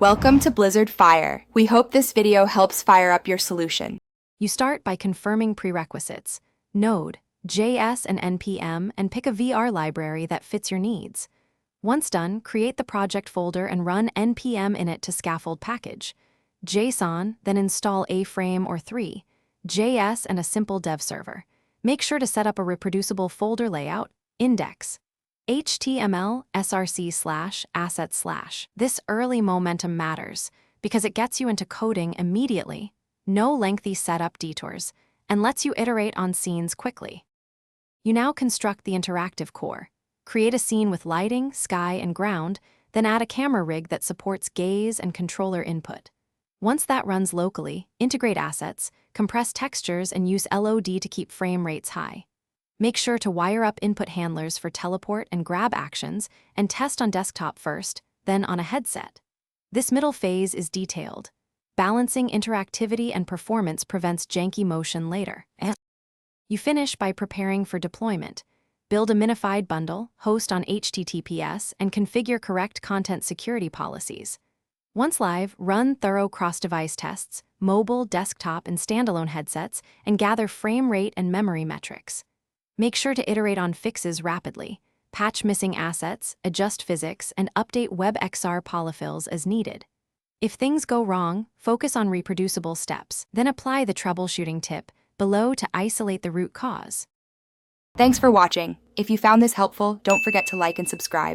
Welcome to Blizzard Fire. We hope this video helps fire up your solution. You start by confirming prerequisites, Node, JS, and NPM, and pick a VR library that fits your needs. Once done, create the project folder and run NPM init to scaffold package. JSON, then install A-Frame or 3, JS, and a simple dev server. Make sure to set up a reproducible folder layout, index. HTML src/assets/. This early momentum matters because it gets you into coding immediately, no lengthy setup detours, and lets you iterate on scenes quickly. You now construct the interactive core. Create a scene with lighting, sky, and ground, then add a camera rig that supports gaze and controller input. Once that runs locally, integrate assets, compress textures, and use LOD to keep frame rates high. Make sure to wire up input handlers for teleport and grab actions, and test on desktop first, then on a headset. This middle phase is detailed. Balancing interactivity and performance prevents janky motion later. You finish by preparing for deployment. Build a minified bundle, host on HTTPS, and configure correct content security policies. Once live, run thorough cross-device tests, mobile, desktop, and standalone headsets, and gather frame rate and memory metrics. Make sure to iterate on fixes rapidly, patch missing assets, adjust physics, and update WebXR polyfills as needed. If things go wrong, focus on reproducible steps, then apply the troubleshooting tip below to isolate the root cause. Thanks for watching. If you found this helpful, don't forget to like and subscribe.